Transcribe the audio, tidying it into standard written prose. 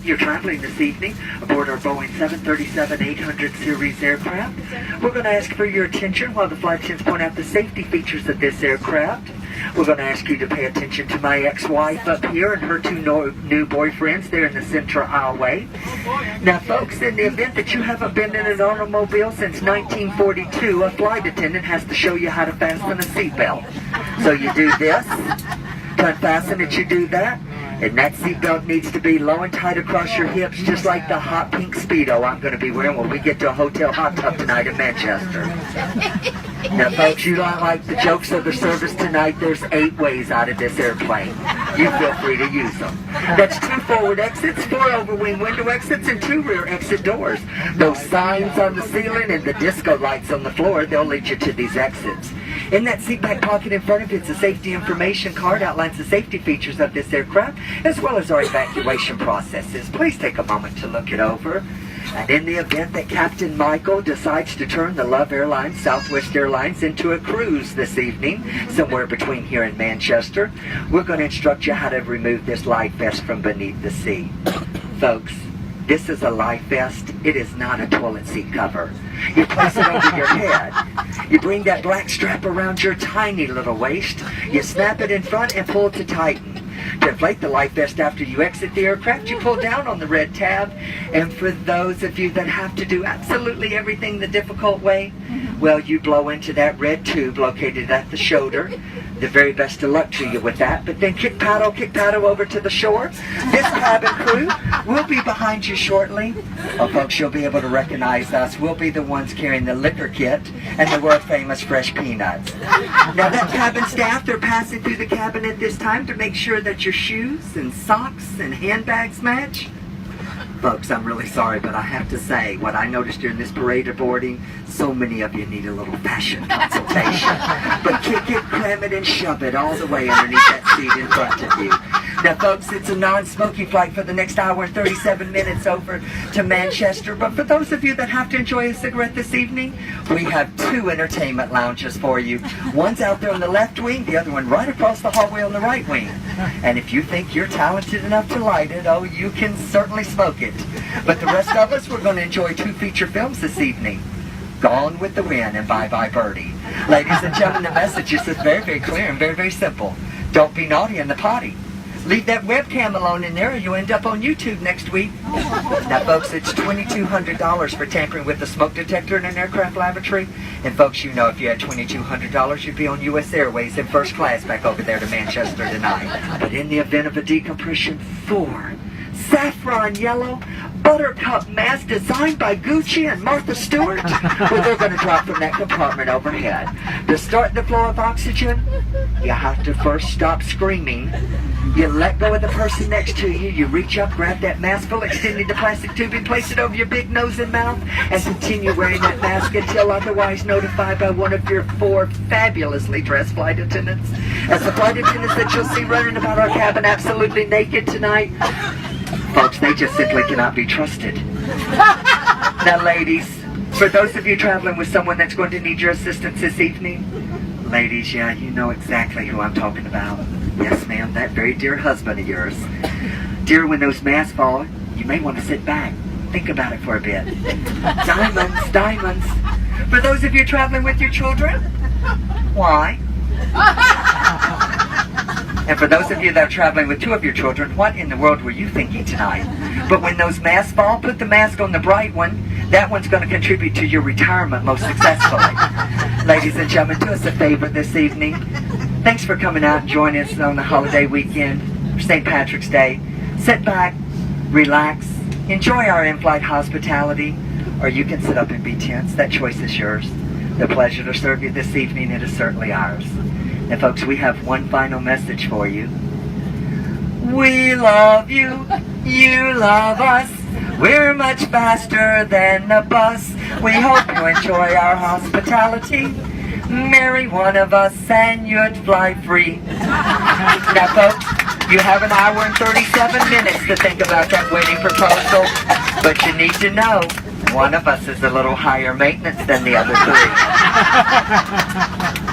You're traveling this evening aboard our Boeing 737-800 series aircraft. We're going to ask for your attention while the flight attendants point out the safety features of this aircraft. We're going to ask you to pay attention to my ex-wife up here and her two new boyfriends there in the central aisleway. Now, folks, in the event that you haven't been in an automobile since 1942, a flight attendant has to show you how to fasten a seatbelt. So you do this, to unfasten it, you do that. And that seatbelt needs to be low and tight across your hips, just like the hot pink Speedo I'm going to be wearing when we get to a hotel hot tub tonight in Manchester. Now, folks, you don't like the jokes of the service tonight. There's 8 ways out of this airplane. You feel free to use them. That's 2 forward exits, 4 overwing window exits, and 2 rear exit doors. Those signs on the ceiling and the disco lights on the floor, they'll lead you to these exits. In that seat back pocket in front of you, it's a safety information card, outlines the safety features of this aircraft, as well as our evacuation processes. Please take a moment to look it over. And in the event that Captain Michael decides to turn the Love Airlines, Southwest Airlines, into a cruise this evening, somewhere between here and Manchester, we're going to instruct you how to remove this life vest from beneath the seat. Folks, this is a life vest. It is not a toilet seat cover. You place it over your head. You bring that black strap around your tiny little waist. You snap it in front and pull to tighten. To inflate the life vest after you exit the aircraft, you pull down on the red tab. And for those of you that have to do absolutely everything the difficult way, well, you blow into that red tube located at the shoulder. The very best of luck to you with that. But then kick paddle over to the shore. This cabin crew will be behind you shortly. Oh, folks, you'll be able to recognize us. We'll be the ones carrying the liquor kit and the world famous fresh peanuts. Now, that cabin staff, they're passing through the cabin at this time to make sure that your shoes and socks and handbags match. Folks, I'm really sorry, but I have to say, what I noticed during this parade of boarding, so many of you need a little fashion consultation. But kick it, cram it, and shove it all the way underneath that seat in front of you. Now, folks, it's a non-smoking flight for the next hour and 37 minutes over to Manchester. But for those of you that have to enjoy a cigarette this evening, we have 2 entertainment lounges for you. One's out there on the left wing, the other one right across the hallway on the right wing. And if you think you're talented enough to light it, oh, you can certainly smoke it. But the rest of us, we're going to enjoy 2 feature films this evening. Gone with the Wind and Bye Bye Birdie. Ladies and gentlemen, the message is just very, very clear and very, very simple. Don't be naughty in the potty. Leave that webcam alone in there or you'll end up on YouTube next week. Now, folks, it's $2,200 for tampering with a smoke detector in an aircraft lavatory. And, folks, you know if you had $2,200, you'd be on U.S. Airways in first class back over there to Manchester tonight. But in the event of a decompression, 4 saffron yellow buttercup mask designed by Gucci and Martha Stewart, well, they're going to drop from that compartment overhead. To start the flow of oxygen, you have to first stop screaming. You let go of the person next to you. You reach up, grab that mask full, extending the plastic tubing, place it over your big nose and mouth, and continue wearing that mask until otherwise notified by one of your 4 fabulously dressed flight attendants. As the flight attendants that you'll see running about our cabin absolutely naked tonight, folks, they just simply cannot be trusted. Now, ladies, for those of you traveling with someone that's going to need your assistance this evening, ladies, yeah, you know exactly who I'm talking about. Yes, ma'am, that very dear husband of yours. Dear, when those masks fall, you may want to sit back. Think about it for a bit. Diamonds, diamonds. For those of you traveling with your children, why? And for those of you that are traveling with 2 of your children, what in the world were you thinking tonight? But when those masks fall, put the mask on the bright one. That one's going to contribute to your retirement most successfully. Ladies and gentlemen, do us a favor this evening. Thanks for coming out and joining us on the holiday weekend for St. Patrick's Day. Sit back, relax, enjoy our in-flight hospitality, or you can sit up and be tense. That choice is yours. The pleasure to serve you this evening, it is certainly ours. And folks, we have one final message for you. We love you, you love us. We're much faster than a bus. We hope you enjoy our hospitality. Marry one of us and you'd fly free. Now, folks, you have an hour and 37 minutes to think about that wedding proposal. But you need to know, one of us is a little higher maintenance than the other 3.